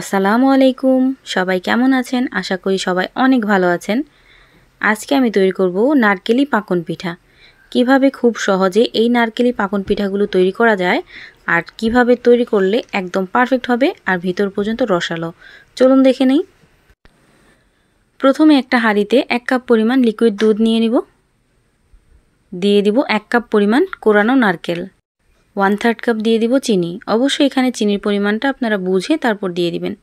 আসসালামু আলাইকুম। সবাই কেমন আছেন? আশা করি সবাই অনেক ভালো আছেন। আজকে আমি তৈরি করব নারকেলি পাকন পিঠা। কিভাবে খুব সহজে এই নারকেলি পাকন পিঠাগুলো তৈরি করা যায় আর কিভাবে তৈরি করলে একদম পারফেক্ট হবে আর ভিতর পর্যন্ত রসালো। চলুন দেখে নেই। প্রথমে একটা হাঁড়িতে 1 কাপ পরিমাণ লিকুইড দুধ নিয়ে নিব। দিয়ে দিব 1 কাপ পরিমাণ কোরানো নারকেল। 1/3 কাপ দিয়ে দিব চিনি। অবশ্যই এখানে চিনির পরিমাণটা আপনারা বুঝে তারপর দিয়ে দিবেন।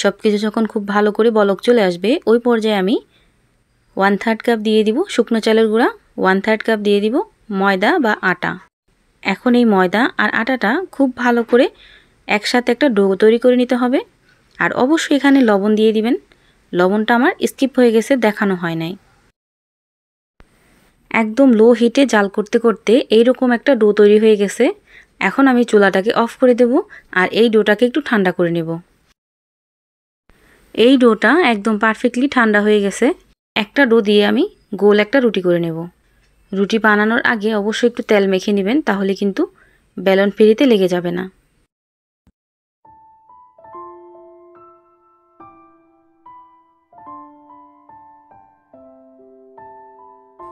সব কিছু যখন খুব ভালো করে বলক চলে আসবে ওই পর্যায়ে আমি 1/3 কাপ দিয়ে দিব শুকনো চালের গুঁড়া, 1/3 কাপ দিয়ে দিব ময়দা বা আটা। এখন এই ময়দা আর আটাটা খুব ভালো করে একসাথে একটা ডো তৈরি করে নিতে হবে। আর অবশ্যই এখানে লবণ দিয়ে দিবেন। লবণটা আমার স্কিপ হয়ে গেছে, দেখানো হয় নাই। একদম লো হিটে জাল করতে করতে এইরকম একটা ডো তৈরি হয়ে গেছে। এখন আমি চুলাটাকে অফ করে দেব আর এই ডোটাকে একটু ঠান্ডা করে নেব। এই ডোটা একদম পারফেক্টলি ঠান্ডা হয়ে গেছে। একটা ডো দিয়ে আমি গোল একটা রুটি করে নেব। রুটি বানানোর আগে অবশ্যই একটু তেল মেখে নেবেন, তাহলে কিন্তু বেলন ফেরিতে লেগে যাবে না।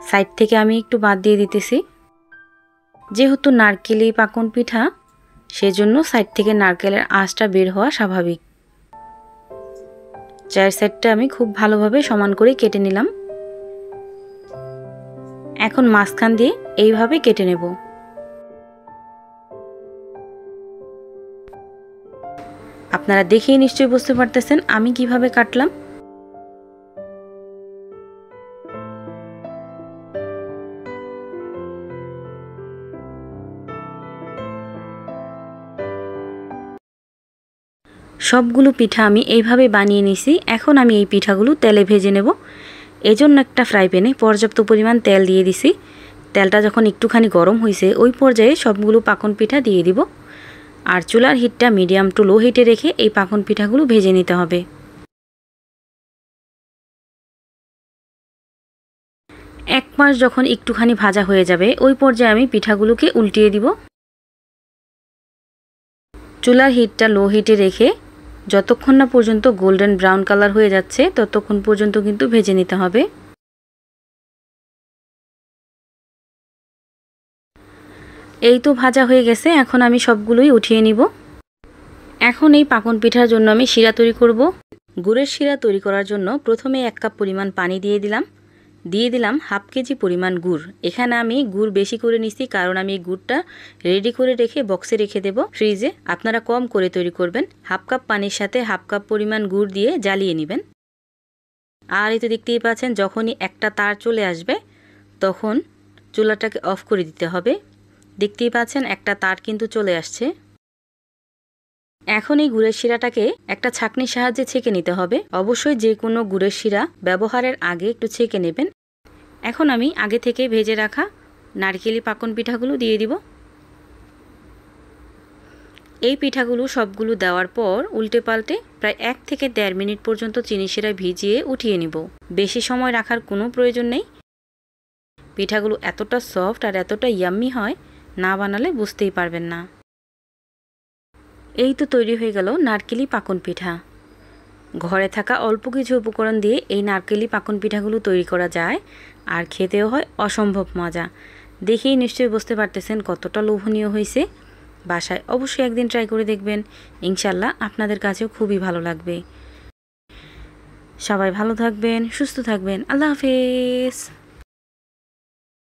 সাইড থেকে আমি একটু বাদ দিয়ে দিতেছি। যেহেতু নারকেলি পাকন পিঠা, সেজন্য সাইড থেকে নারকেলের আঁশটা বের হওয়া স্বাভাবিক। চার সাইডটা আমি খুব ভালোভাবে সমান করে কেটে নিলাম। এখন মাঝখান দিয়ে এইভাবে কেটে নেব। আপনারা দেখেই নিশ্চয়ই বুঝতে পারতেছেন আমি কিভাবে কাটলাম। সবগুলো পিঠা আমি এইভাবে বানিয়ে নিছি। এখন আমি এই পিঠাগুলো তেলে ভেজে নেব। এজন্য একটা ফ্রাই প্যানে পর্যাপ্ত পরিমাণ তেল দিয়ে দিছি। তেলটা যখন একটুখানি গরম হয়েছে ওই পর্যায়ে সবগুলো পাকন পিঠা দিয়ে দিব। আর চুলার হিটটা মিডিয়াম টু লো হিটে রেখে এই পাকন পিঠাগুলো ভেজে নিতে হবে। এক পাশ যখন একটুখানি ভাজা হয়ে যাবে ওই পর্যায়ে আমি পিঠাগুলোকে উল্টিয়ে দিব। চুলার হিটটা লো হিটে রেখে যতক্ষণ না পর্যন্ত গোল্ডেন ব্রাউন কালার হয়ে যাচ্ছে ততক্ষণ পর্যন্ত কিন্তু ভেজে নিতে হবে। এই তো ভাজা হয়ে গেছে। এখন আমি সবগুলোই উঠিয়ে নিব। এখন এই পাকন পিঠার জন্য আমি শিরা তৈরি করব। গুড়ের শিরা তৈরি করার জন্য প্রথমে 1 কাপ পরিমাণ পানি দিয়ে দিলাম। দিয়ে দিলাম 1/2 কেজি পরিমাণ গুড়। এখানে আমি গুড় বেশি করে নিছি, কারণ আমি এই গুড়টা রেডি করে রেখে বক্সে রেখে দেব ফ্রিজে। আপনারা কম করে তৈরি করবেন। 1/2 কাপ পানির সাথে 1/2 কাপ পরিমাণ গুড় দিয়ে জ্বালিয়ে নেবেন। আর এই তো দেখতেই পাচ্ছেন যখনই একটা তার চলে আসবে তখন চুলাটাকে অফ করে দিতে হবে। দেখতেই পাচ্ছেন একটা তার কিন্তু চলে আসছে। এখন এই গুড়ের শিরাটাকে একটা ছাঁকনির সাহায্যে ছেঁকে নিতে হবে। অবশ্যই যে কোনো গুড়ের শিরা ব্যবহারের আগে একটু ছেঁকে নেবেন। এখন আমি আগে থেকে ভেজে রাখা নারকেলি পাকন পিঠাগুলো দিয়ে দিব। এই পিঠাগুলো সবগুলো দেওয়ার পর উল্টে পাল্টে প্রায় 1 থেকে 1.5 মিনিট পর্যন্ত চিনি শিরা ভিজিয়ে উঠিয়ে নিব। বেশি সময় রাখার কোনো প্রয়োজন নেই। পিঠাগুলো এতটা সফট আর এতটা ইয়াম্মি হয়, না বানালে বুঝতেই পারবেন না। এই তো তৈরি হয়ে গেল নারকেলি পাকন পিঠা। ঘরে থাকা অল্প কিছু উপকরণ দিয়ে এই নারকেলি পাকন পিঠাগুলো তৈরি করা যায় আর খেতেও হয় অসম্ভব মজা। দেখেই নিশ্চয়ই বুঝতে পারতেছেন কতটা লোভনীয় হয়েছে। বাসায় অবশ্যই একদিন ট্রাই করে দেখবেন। ইনশাল্লাহ আপনাদের কাছেও খুবই ভালো লাগবে। সবাই ভালো থাকবেন, সুস্থ থাকবেন। আল্লাহ হাফেজ।